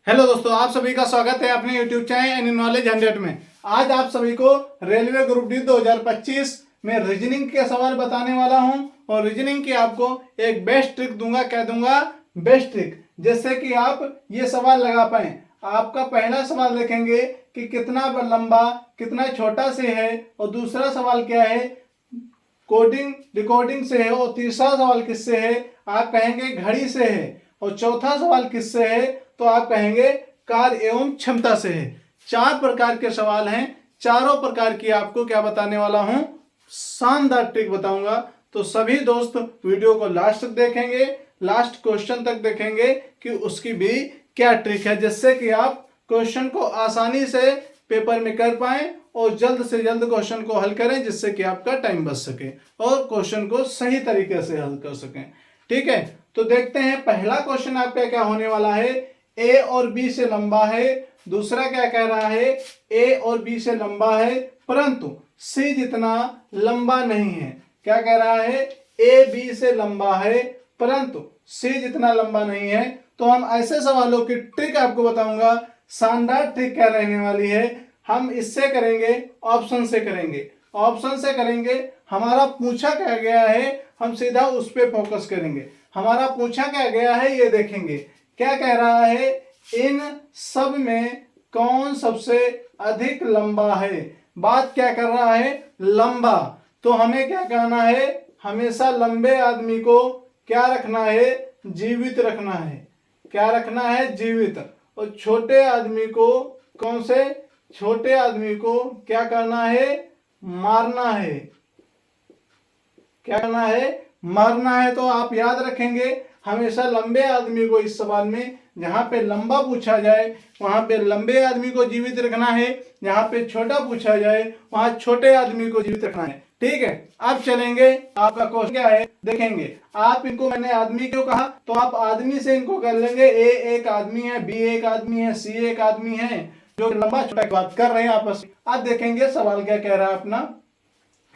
Hello दोस्तों, आप सभी का स्वागत है अपने YouTube चैनल एनी नॉलेज 100 में। आज आप सभी को रेलवे ग्रुप डी 2025 में रीजनिंग के सवाल बताने वाला हूं और रीजनिंग की आपको एक बेस्ट ट्रिक दूंगा। क्या दूंगा? बेस्ट ट्रिक, जिससे कि आप ये सवाल लगा पाए। आपका पहला सवाल देखेंगे कि कितना लंबा कितना छोटा से है, और दूसरा सवाल क्या है, कोडिंग रिकॉर्डिंग से है, और तीसरा सवाल किससे है, आप कहेंगे घड़ी से है, और चौथा सवाल किससे है, तो आप कहेंगे कार्य एवं क्षमता से है। 4 प्रकार के सवाल हैं। चारों प्रकार की आपको क्या बताने वाला हूं, शानदार ट्रिक बताऊंगा। तो सभी दोस्त वीडियो को लास्ट तक देखेंगे, लास्ट क्वेश्चन तक देखेंगे कि उसकी भी क्या ट्रिक है, जिससे कि आप क्वेश्चन को आसानी से पेपर में कर पाएं और जल्द से जल्द क्वेश्चन को हल करें, जिससे कि आपका टाइम बच सके और क्वेश्चन को सही तरीके से हल कर सकें। ठीक है, तो देखते हैं पहला क्वेश्चन आपका क्या होने वाला है। ए और बी से लंबा है। दूसरा क्या कह रहा है, ए और बी से लंबा है परंतु सी जितना लंबा नहीं है। क्या कह रहा है, ए बी से लंबा है परंतु सी जितना लंबा नहीं है। तो हम ऐसे सवालों की ट्रिक आपको बताऊंगा। शानदार ट्रिक क्या रहने वाली है, हम इससे करेंगे, ऑप्शन से करेंगे। ऑप्शन से करेंगे, हमारा पूछा क्या गया है हम सीधा उस पर फोकस करेंगे। हमारा पूछा क्या गया है ये देखेंगे। क्या कह रहा है, इन सब में कौन सबसे अधिक लंबा है। बात क्या कर रहा है, लंबा। तो हमें क्या कहना है, हमेशा लंबे आदमी को क्या रखना है, जीवित रखना है। क्या रखना है, जीवित। और छोटे आदमी को, कौन से छोटे आदमी को क्या करना है, मारना है। क्या करना है, मारना है। तो आप याद रखेंगे हमेशा लंबे आदमी को, इस सवाल में जहां पे लंबा पूछा जाए वहां पे लंबे आदमी को जीवित रखना है, जहां पे छोटा पूछा जाए वहां छोटे आदमी को जीवित रखना है। ठीक है, अब चलेंगे, आपका क्वेश्चन क्या है देखेंगे। आप इनको, मैंने आदमी क्यों कहा, तो आप आदमी से इनको कर लेंगे। ए एक आदमी है, बी एक आदमी है, सी एक आदमी है, जो लंबा छोटा की बात कर रहे हैं आपस में। आप देखेंगे सवाल क्या कह रहा है अपना।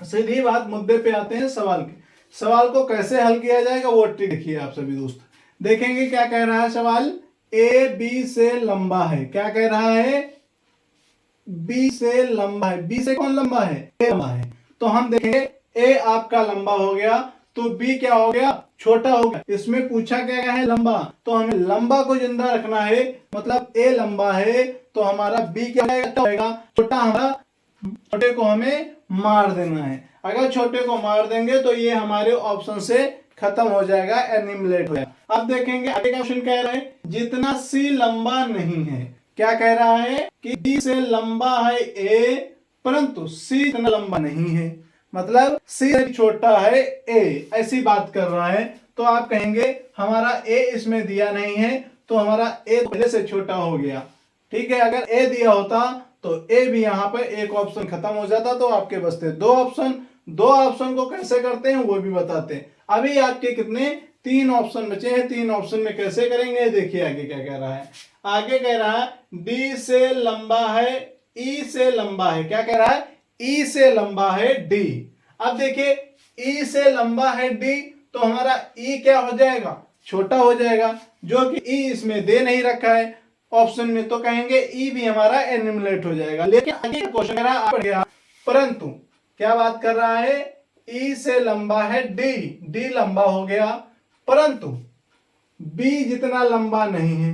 सीधी बात, मुद्दे पे आते हैं सवाल के। सवाल को कैसे हल किया जाएगा वो ट्रिक देखिए आप सभी दोस्त। देखेंगे क्या कह रहा है सवाल, ए बी से लंबा है। क्या कह रहा है, बी से लंबा है। बी से कौन लंबा है, ए लंबा है। तो हम देखेंगे ए आपका लंबा हो गया तो बी क्या हो गया, छोटा हो गया। इसमें पूछा क्या है, लंबा। तो हमें लंबा को जिंदा रखना है, मतलब ए लंबा है तो हमारा बी क्या होगा, छोटा। हमारा छोटे को हमें मार देना है। अगर छोटे को मार देंगे तो ये हमारे ऑप्शन से खत्म हो जाएगा, एलिमिनेट हो जाएगा। अब देखेंगे आगे का ऑप्शन कह रहा है, जितना सी लंबा नहीं है। क्या कह रहा है कि बी से लंबा है ए परंतु सी इतना लंबा नहीं है, मतलब सी छोटा है ए, ऐसी बात कर रहा है। तो आप कहेंगे हमारा ए इसमें दिया नहीं है तो हमारा ए पहले से छोटा हो गया। ठीक है, अगर ए दिया होता तो ए भी यहाँ पर एक ऑप्शन खत्म हो जाता, तो आपके बचते 2 ऑप्शन। 2 ऑप्शन को कैसे करते हैं वो भी बताते हैं। अभी आपके कितने, 3 ऑप्शन बचे हैं। 3 ऑप्शन में कैसे करेंगे देखिए आगे क्या कह रहा है। आगे कह रहा है डी से लंबा है, ई से लंबा है। क्या कह रहा है, ई से लंबा है डी। अब देखिए ई से लंबा है डी तो हमारा ई क्या हो जाएगा, छोटा हो जाएगा, जो कि ई इसमें दे नहीं रखा है ऑप्शन में। तो कहेंगे ई भी हमारा एलिमिनेट हो जाएगा। लेकिन आगे क्वेश्चन कह रहा है परंतु क्या बात कर रहा है, ई से लंबा है डी, डी लंबा हो गया परंतु बी जितना लंबा नहीं है।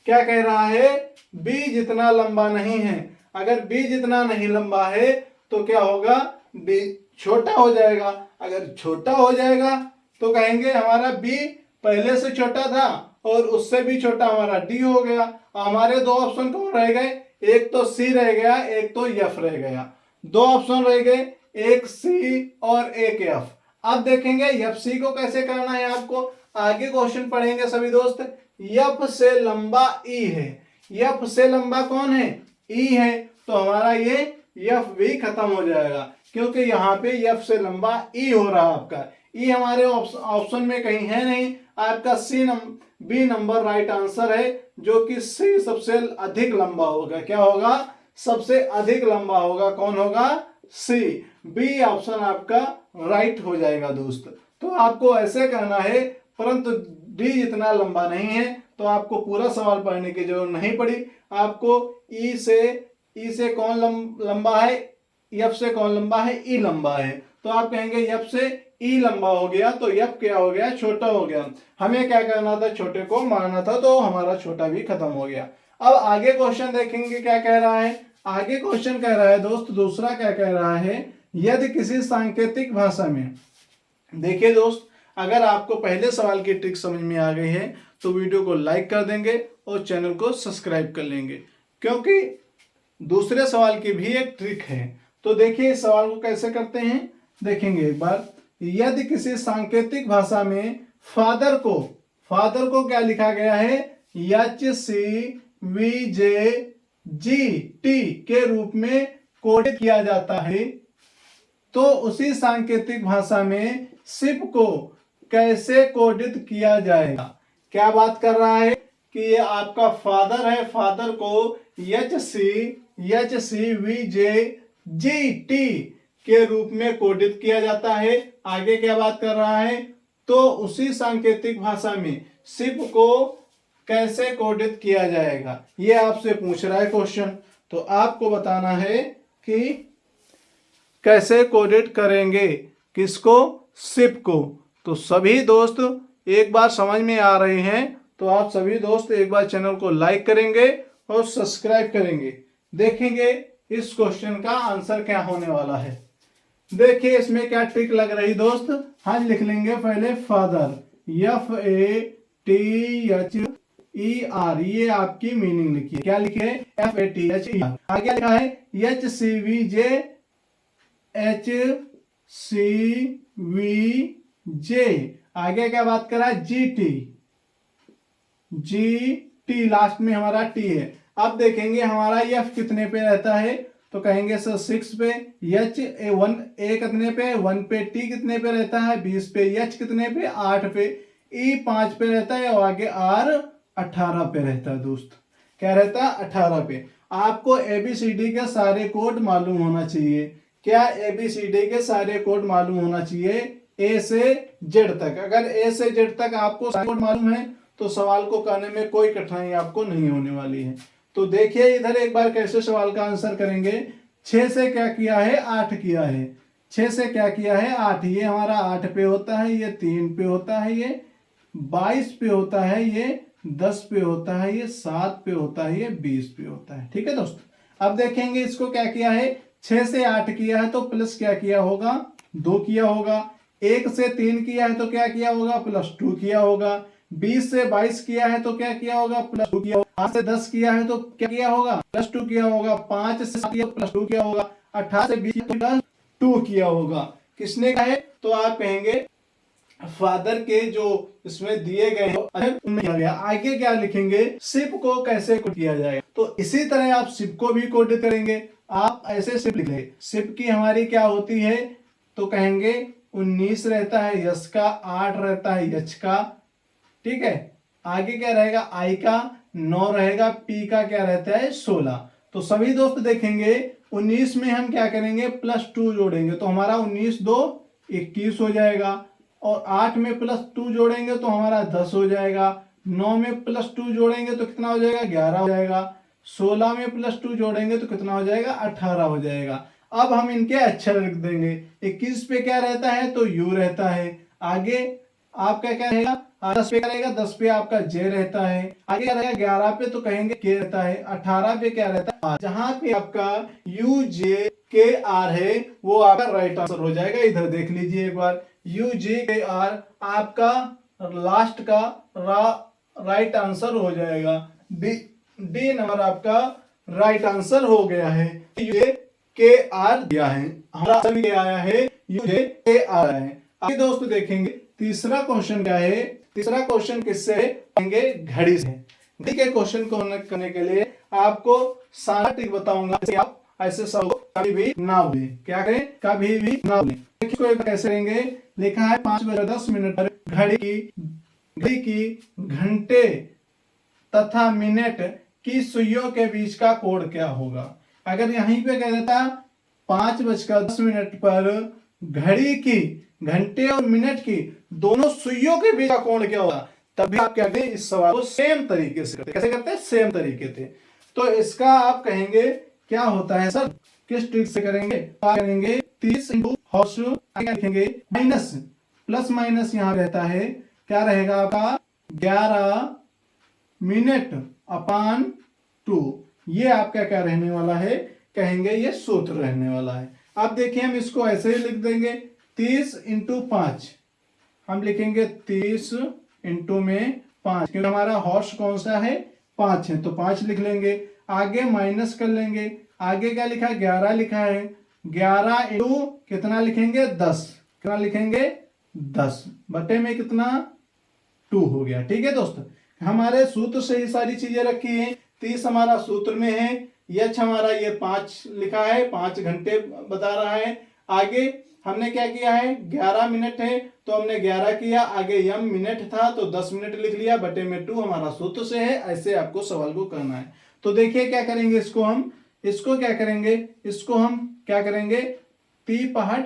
क्या कह रहा है, बी जितना लंबा नहीं है। अगर बी जितना नहीं लंबा है तो क्या होगा, बी छोटा हो जाएगा। अगर छोटा हो जाएगा तो कहेंगे हमारा बी पहले से छोटा था और उससे भी छोटा हमारा डी हो गया। हमारे 2 ऑप्शन कौन रह गए, एक तो सी रह गया, एक तो एफ रह गया। 2 ऑप्शन रह गए, एक सी और एक एफ। अब देखेंगे एफ सी को कैसे करना है आपको, आगे क्वेश्चन पढ़ेंगे सभी दोस्त। एफ से लंबा ई है। एफ से लंबा कौन है, ई है। तो हमारा ये एफ भी खत्म हो जाएगा, क्योंकि यहाँ पे एफ से लंबा ई हो रहा है आपका। ई हमारे ऑप्शन में कहीं है नहीं। आपका बी नंबर राइट आंसर है, जो कि सी सबसे अधिक लंबा होगा। क्या होगा, सबसे अधिक लंबा होगा। कौन होगा, सी। बी ऑप्शन आपका राइट हो जाएगा दोस्त। तो आपको ऐसे कहना है, परंतु डी जितना लंबा नहीं है तो आपको पूरा सवाल पढ़ने की जरूरत नहीं पड़ी। आपको ई से कौन लंबा है, एफ से कौन लंबा है, ई लंबा है, तो आप कहेंगे एफ से ई लंबा हो गया, तो एफ क्या हो गया, छोटा हो गया। हमें क्या करना था, छोटे को मारना था, तो हमारा छोटा भी खत्म हो गया। अब आगे क्वेश्चन देखेंगे क्या कह रहा है। आगे क्वेश्चन कह रहा है दोस्त, दूसरा क्या कह रहा है, यदि किसी सांकेतिक भाषा में, देखिए दोस्त, अगर आपको पहले सवाल की ट्रिक समझ में आ गई है तो वीडियो को लाइक कर देंगे और चैनल को सब्सक्राइब कर लेंगे, क्योंकि दूसरे सवाल की भी एक ट्रिक है। तो देखिए इस सवाल को कैसे करते हैं, देखेंगे एक बार। यदि किसी सांकेतिक भाषा में फादर को क्या लिखा गया है, HCVJGT के रूप में कोडित किया जाता है, तो उसी सांकेतिक भाषा में सिप को कैसे कोडित किया जाएगा। क्या बात कर रहा है कि ये आपका फादर है, फादर को HCVJGT के रूप में कोडित किया जाता है। आगे क्या बात कर रहा है, तो उसी सांकेतिक भाषा में सिप को कैसे कोडित किया जाएगा, ये आपसे पूछ रहा है क्वेश्चन। तो आपको बताना है कि कैसे कोडित करेंगे, किसको, सिप को। तो सभी दोस्त एक बार समझ में आ रहे हैं तो आप सभी दोस्त एक बार चैनल को लाइक करेंगे और सब्सक्राइब करेंगे। देखेंगे इस क्वेश्चन का आंसर क्या होने वाला है। देखिए इसमें क्या ट्रिक लग रही दोस्त, हम लिख लेंगे पहले फादर, FATHER, ये आपकी मीनिंग लिखिए, क्या लिखे, FATHER। आगे लिखा है HCVJ, आगे क्या बात कर रहा है, GT लास्ट में हमारा T है। अब देखेंगे हमारा F कितने पे रहता है, तो कहेंगे सर 6 पे, H A कितने पे, 1 पे, T कितने पे रहता है, 20 पे, H कितने पे, 8 पे, E 5 पे रहता है और आगे R 18 पे रहता है दोस्त। क्या रहता है, 18 पे। आपको ABCD के सारे कोड मालूम होना चाहिए। क्या ABCD के सारे कोड मालूम होना चाहिए, A से Z तक। अगर A से Z तक आपको सारे कोड मालूम है तो सवाल को करने में कोई कठिनाई आपको नहीं होने वाली है। तो देखिए इधर एक बार कैसे सवाल का आंसर करेंगे। 6 से क्या किया है, 8 किया है। 6 से क्या किया है, 8, ये हमारा 8 पे होता है, ये 3 पे होता है, ये 22 पे होता है, ये 10 पे होता है, ये 7 पे होता है, ये 20 पे होता है। ठीक है दोस्त। अब देखेंगे इसको क्या किया है, 6 से 8 किया है तो प्लस क्या किया होगा, 2 किया होगा। 1 से 3 किया है तो क्या किया होगा, +2 किया होगा। 20 से 22 किया है तो क्या किया होगा, +2 किया होगा। 8 से 10 किया है तो क्या किया होगा, +2 किया होगा। 5 से 7 किया +2 किया होगा। 18 से 20 +2 किया होगा। किसने कहा है, तो आप कहेंगे फादर के जो इसमें दिए गए हैं गया। आगे क्या लिखेंगे, सिप को कैसे कोड किया जाएगा, तो इसी तरह आप सिप को भी कोड करेंगे। आप ऐसे सिप लिखेंगे, सिप की हमारी क्या होती है, तो कहेंगे 19 रहता है यस का, 8 रहता है यच का। ठीक है, आगे क्या रहेगा, आई का 9 रहेगा, पी का क्या रहता है 16। तो सभी दोस्त देखेंगे 19 में हम क्या करेंगे, +2 जोड़ेंगे तो हमारा 19 2 21 हो जाएगा। और 8 में +2 जोड़ेंगे तो हमारा 10 हो जाएगा। 9 में +2 जोड़ेंगे तो कितना हो जाएगा, 11 हो जाएगा। 16 में +2 जोड़ेंगे तो कितना हो जाएगा, 18 हो जाएगा। अब हम इनके अक्षर लिख देंगे। 21 पे क्या रहता है, तो यू रहता है। आगे आपका क्या रहेगा, 10 पे क्या रहेगा, 10 पे आपका जे रहता है। आगे क्या रहेगा, 11 पे तो कहेंगे के रहता है। 18 पे क्या रहता है, आर। जहां पे आपका यू जे के आर है वो आपका राइट आंसर हो जाएगा। इधर देख लीजिए एक बार, यू जे के आर आपका लास्ट का राइट आंसर हो जाएगा। डी नंबर आपका राइट आंसर हो गया है। यू के आर दिया है, हमारा आंसर क्या आया है, यू जे के आर है। आगे दोस्त देखेंगे तीसरा क्वेश्चन क्या है। तीसरा क्वेश्चन किससे है, घड़ी से। घड़ी के क्वेश्चन को करने के लिए आपको सारा ट्रिक बताऊंगा, आप ऐसे सब कभी भी ना भूलें। क्या करें, कभी भी ना भूलें। देखिए कैसे करेंगे, लिखा है 5:10 पर घड़ी की घंटे तथा मिनट की सुइयों के बीच का कोण क्या होगा। अगर यहीं पे कह देता 5:10 पर घड़ी की घंटे और मिनट की दोनों सुइयों के बीच का कोण क्या होगा, तभी आप क्या करें, इस सवाल को सेम तरीके से करते। कैसे करते हैं? सेम तरीके से। तो इसका आप कहेंगे क्या होता है सर, किस ट्रिक से करेंगे? तो आप करेंगे 30 इंटू हॉर्स क्या लिखेंगे, माइनस प्लस माइनस यहाँ रहता है, क्या रहेगा आपका 11 मिनट अपान 2। ये आपका क्या रहने वाला है, कहेंगे ये सूत्र रहने वाला है। अब देखिए हम इसको ऐसे ही लिख देंगे 30 इंटू 5, हम लिखेंगे 30 इंटू में 5, क्योंकि हमारा हॉर्स कौन सा है, 5 है, तो 5 लिख लेंगे। आगे माइनस कर लेंगे, आगे क्या लिखा है, 11 लिखा है, 11 इंटू कितना लिखेंगे 10, कितना लिखेंगे 10 बटे में कितना 2 हो गया। ठीक है दोस्तों, हमारे सूत्र से ही सारी चीजें रखी है। 30 हमारा सूत्र में है, यच हमारा ये 5 लिखा है, 5 घंटे बता रहा है। आगे हमने क्या किया है, 11 मिनट है तो हमने 11 किया, आगे यम मिनट था तो 10 मिनट लिख लिया, बटे में 2 हमारा सूत्र से है। ऐसे आपको सवाल को करना है। तो देखिए क्या करेंगे, इसको क्या करेंगे, इसको हम क्या करेंगे, 3 पहाड़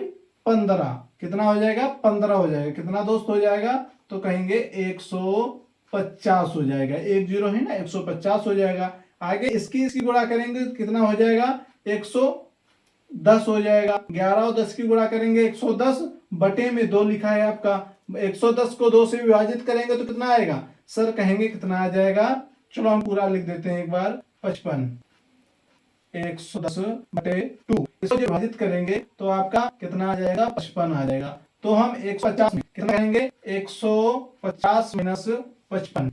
15 कितना हो जाएगा, 15 हो जाएगा। कितना दोस्त हो जाएगा, तो कहेंगे 150 हो जाएगा, 10 है ना, 150 हो जाएगा। आगे इसकी गुणा करेंगे कितना हो जाएगा, 110 हो जाएगा। 11 और 10 की गुणा करेंगे 110, बटे में 2 लिखा है आपका। 110 को 2 से विभाजित करेंगे तो कितना आएगा सर, कहेंगे कितना आ जाएगा, चलो हम पूरा लिख देते हैं एक बार, 55। 110 बटे 2, इसको विभाजित करेंगे तो आपका कितना आ जाएगा, 55 आ जाएगा। तो हम 150 में कितना कहेंगे, 150 माइनस 55,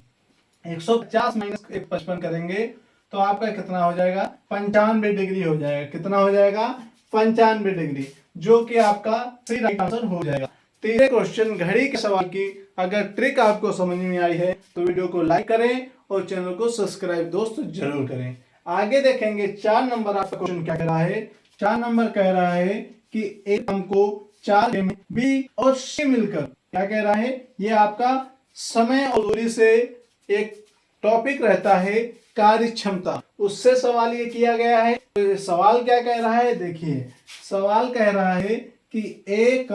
150 माइनस 55 करेंगे तो आपका कितना हो जाएगा, 95 डिग्री हो जाएगा। कितना हो जाएगा, 95 डिग्री, जो कि आपका सही राइट आंसर हो जाएगा। तीसरे क्वेश्चन घड़ी के सवाल की अगर ट्रिक आपको समझ में आई है तो वीडियो को लाइक करें और चैनल को सब्सक्राइब दोस्त जरूर करें। आगे देखेंगे 4 नंबर आपका क्वेश्चन क्या कह रहा है। 4 नंबर कह रहा है कि एक काम को 4 में बी और सी मिलकर क्या कह रहा है, ये आपका समय और दूरी से एक टॉपिक रहता है कार्य क्षमता, उससे सवाल ये किया गया है। तो सवाल क्या कह रहा है, देखिए सवाल कह रहा है कि एक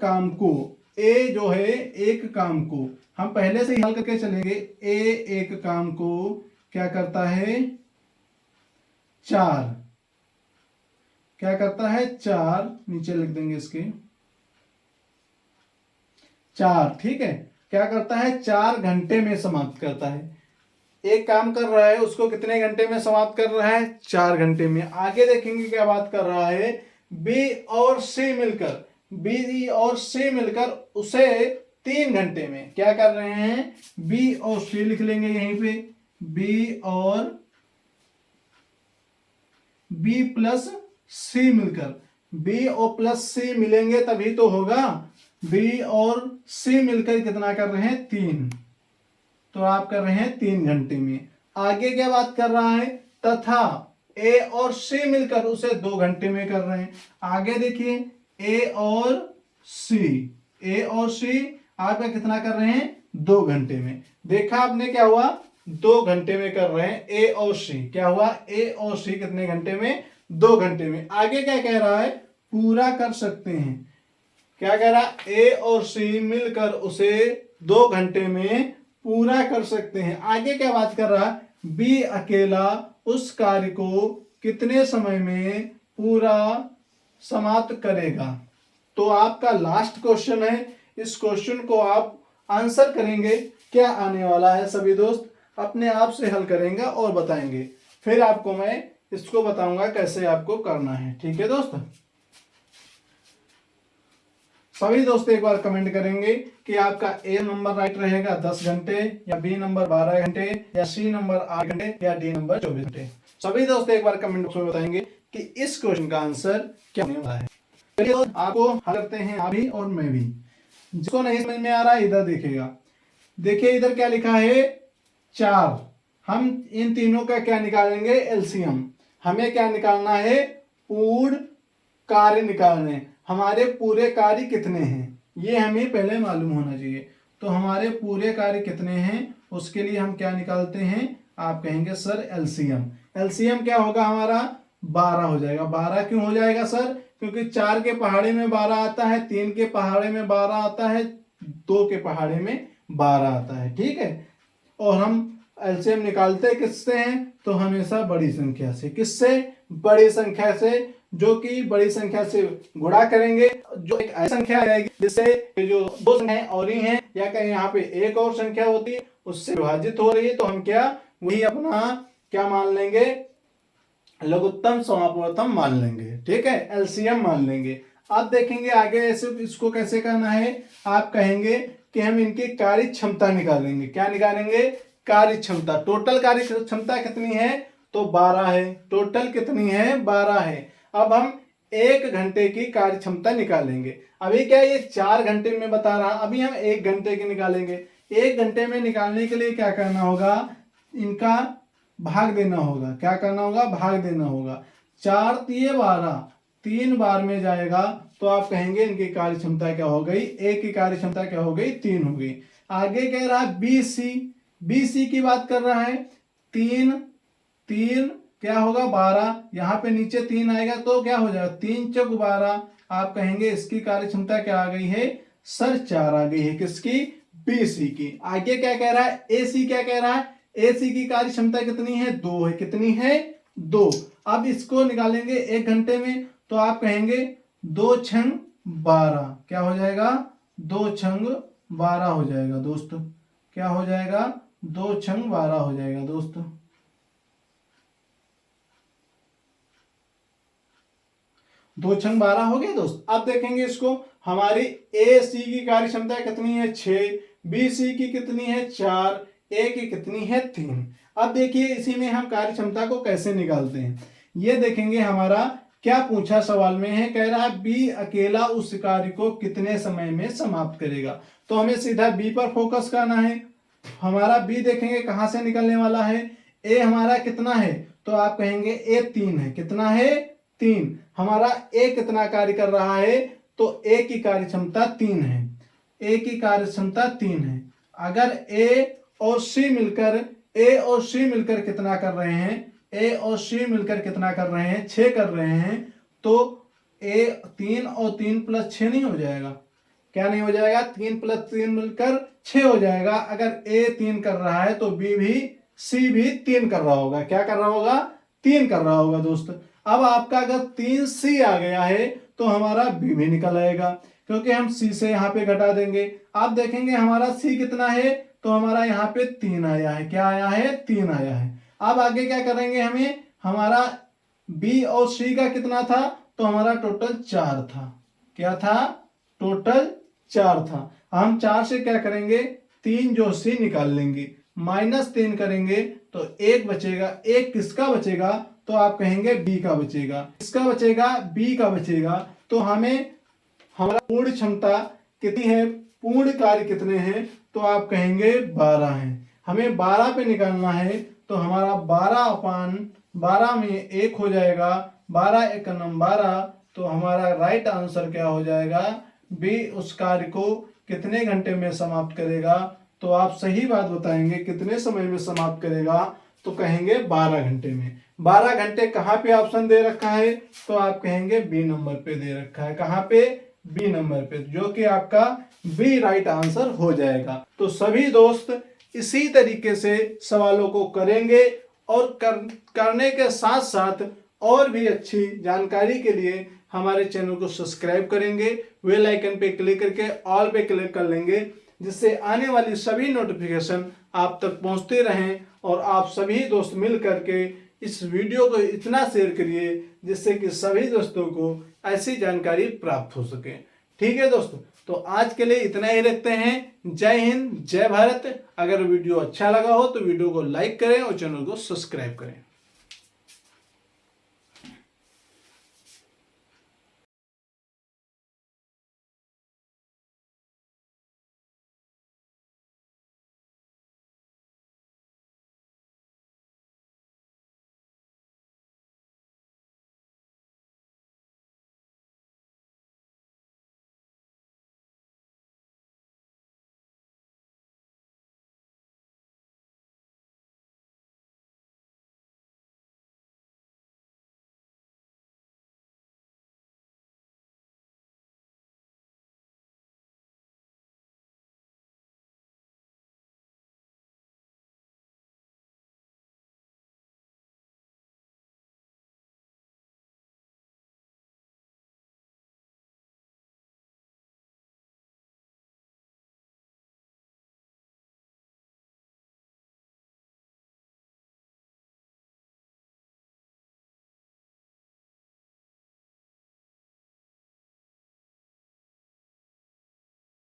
काम को, ए जो है एक काम को, हम पहले से ही हल करके चलेंगे। ए एक काम को क्या करता है, 4 क्या करता है, 4 नीचे लिख देंगे इसके 4, ठीक है, क्या करता है 4 घंटे में समाप्त करता है। एक काम कर रहा है, उसको कितने घंटे में समाप्त कर रहा है, 4 घंटे में। आगे देखेंगे क्या बात कर रहा है, बी और सी मिलकर उसे 3 घंटे में क्या कर रहे हैं, बी और सी लिख लेंगे यहीं पे, बी और बी प्लस सी मिलकर, बी और प्लस सी मिलेंगे तभी तो होगा। बी और सी मिलकर कितना कर रहे हैं, 3, तो आप कर रहे हैं 3 घंटे में। आगे क्या बात कर रहा है, तथा ए और सी मिलकर उसे 2 घंटे में कर रहे हैं। आगे देखिए ए और सी आपका कितना कर रहे हैं, 2 घंटे में। देखा आपने क्या हुआ, 2 घंटे में कर रहे हैं ए और सी, क्या हुआ, ए और सी कितने घंटे में, 2 घंटे में। आगे क्या कह रहा है, पूरा कर सकते हैं, क्या कह रहा, ए और सी मिलकर उसे 2 घंटे में पूरा कर सकते हैं। आगे क्या बात कर रहा है, बी अकेला उस कार्य को कितने समय में पूरा समाप्त करेगा। तो आपका लास्ट क्वेश्चन है, इस क्वेश्चन को आप आंसर करेंगे, क्या आने वाला है सभी दोस्त अपने आप से हल करेंगे और बताएंगे, फिर आपको मैं इसको बताऊंगा कैसे आपको करना है। ठीक है दोस्त, सभी दोस्त एक बार कमेंट करेंगे कि आपका ए नंबर राइट रहेगा 10 घंटे, या बी नंबर 12 घंटे, या सी नंबर 8 घंटे, या डी नंबर 24 घंटे। सभी दोस्त एक बार कमेंट बॉक्स में बताएंगे कि इस क्वेश्चन का आंसर क्या होने वाला है। चलिए दोस्त आपको हल करते हैं, आप भी और मैं भी। जिसको नहीं समझ में आ रहा है इधर देखेगा, देखिए इधर क्या लिखा है, 4, हम इन तीनों का क्या निकालेंगे, एलसीएम। हमें क्या निकालना है, पूर्ण कार्य निकालने, हमारे पूरे कार्य कितने हैं ये हमें पहले मालूम होना चाहिए। तो हमारे पूरे कार्य कितने हैं उसके लिए हम क्या निकालते हैं, आप कहेंगे सर एलसीएम। एलसीएम क्या होगा हमारा, 12 हो जाएगा। 12 क्यों हो जाएगा सर, क्योंकि 4 के पहाड़े में 12 आता है, 3 के पहाड़े में 12 आता है, 2 के पहाड़े में 12 आता है। ठीक है, और हम एलसीएम निकालते किससे हैं, तो हमेशा बड़ी संख्या से। किससे, बड़ी संख्या से, जो कि बड़ी संख्या से गुणा करेंगे, जो एक ऐसी संख्या आ जाएगी जिससे जो दो संख्याएं और ही हैं या कहीं यहाँ पे एक और संख्या होती है उससे विभाजित हो रही है, तो हम क्या वही अपना क्या मान लेंगे, लघुत्तम समापवर्तम मान लेंगे। ठीक है, एलसीएम मान लेंगे। अब देखेंगे आगे ऐसे इसको कैसे करना है। आप कहेंगे कि हम इनकी कार्य क्षमता निकालेंगे। क्या निकालेंगे, कार्य क्षमता। टोटल कार्य क्षमता कितनी है, तो 12 है। टोटल कितनी है, 12 है। अब हम 1 घंटे की कार्य क्षमता निकालेंगे। अभी क्या ये 4 घंटे में बता रहा, अभी हम 1 घंटे की निकालेंगे। 1 घंटे में निकालने के लिए क्या करना होगा, इनका भाग देना होगा। क्या करना होगा, भाग देना होगा। 4 तिये 12, 3 बार में जाएगा तो आप कहेंगे इनकी कार्य क्षमता क्या हो गई, एक की कार्य क्षमता क्या हो गई, 3 हो गई। आगे कह रहा है बीसी की बात कर रहा है। 3 क्या होगा 12, यहाँ पे नीचे 3 आएगा तो क्या हो जाएगा, 3 चौक 12। आप कहेंगे इसकी कार्य क्षमता क्या आ गई है, सर 4 आ गई है। किसकी, बीसी की। आगे क्या कह रहा है, एसी क्या कह रहा है, एसी की कार्य क्षमता कितनी है, 2 है। कितनी है, 2। अब इसको निकालेंगे 1 घंटे में तो आप कहेंगे 2 छंग 12 क्या हो जाएगा, 2 छंग 12 हो जाएगा दोस्तों। क्या हो जाएगा, 2 छंग 12 हो जाएगा दोस्तों। 2 छंग 12 हो गए दोस्त। अब देखेंगे इसको, हमारी ए सी की कार्य क्षमता कितनी है, 6, बी सी की कितनी है, 4, ए की कितनी है, 3। अब देखिए इसी में हम कार्य क्षमता को कैसे निकालते हैं, ये देखेंगे। हमारा क्या पूछा सवाल में है, कह रहा है बी अकेला उस कार्य को कितने समय में समाप्त करेगा। तो हमें सीधा बी पर फोकस करना है। हमारा बी देखेंगे कहां से निकलने वाला है, ए हमारा कितना है, तो आप कहेंगे ए 3 है। कितना है, 3। हमारा ए कितना कार्य कर रहा है, तो ए की कार्य क्षमता 3 है। ए की कार्य क्षमता 3 है। अगर ए और सी मिलकर कितना कर रहे हैं, ए और सी मिलकर कितना कर रहे हैं, 6 कर रहे हैं, तो ए 3 और 3 प्लस 6 नहीं हो जाएगा, क्या नहीं हो जाएगा, 3 प्लस 3 मिलकर 6 हो जाएगा। अगर ए 3 कर रहा है तो बी भी, सी भी 3 कर रहा होगा। क्या कर रहा होगा, 3 कर रहा होगा दोस्त। अब आपका अगर 3 सी आ गया है तो हमारा बी भी निकल आएगा, क्योंकि हम सी से यहाँ पे घटा देंगे। आप देखेंगे हमारा सी कितना है, तो हमारा यहाँ पे 3 आया है। क्या आया है, 3 आया है। अब आगे क्या करेंगे, हमें हमारा बी और सी का कितना था, तो हमारा टोटल 4 था। क्या था, टोटल 4 था। हम 4 से क्या करेंगे, 3 जो सी निकाल लेंगे, -3 करेंगे तो 1 बचेगा। 1 किसका बचेगा, तो आप कहेंगे बी का बचेगा। किसका बचेगा, बी का बचेगा। तो हमें हमारा पूर्ण क्षमता कितनी है, पूर्ण कार्य कितने हैं, तो आप कहेंगे 12 हैं। हमें 12 पे निकालना है तो हमारा 12 में 1 हो जाएगा, 12 1 12। तो हमारा राइट आंसर क्या हो जाएगा, बी उस कार्य को कितने घंटे में समाप्त करेगा। तो आप सही बात बताएंगे कितने समय में समाप्त करेगा, तो कहेंगे 12 घंटे में। 12 घंटे कहाँ पे ऑप्शन दे रखा है, तो आप कहेंगे बी नंबर पे दे रखा है। कहाँ पे, बी नंबर पे, जो कि आपका बी राइट आंसर हो जाएगा। तो सभी दोस्त इसी तरीके से सवालों को करेंगे और करने के साथ साथ और भी अच्छी जानकारी के लिए हमारे चैनल को सब्सक्राइब करेंगे, बेल आइकन पे क्लिक करके ऑल पे क्लिक कर लेंगे, जिससे आने वाली सभी नोटिफिकेशन आप तक पहुंचते रहें। और आप सभी दोस्त मिल करके इस वीडियो को इतना शेयर करिए जिससे कि सभी दोस्तों को ऐसी जानकारी प्राप्त हो सके। ठीक है दोस्तों, तो आज के लिए इतना ही रखते हैं। जय हिंद, जय भारत। अगर वीडियो अच्छा लगा हो तो वीडियो को लाइक करें और चैनल को सब्सक्राइब करें।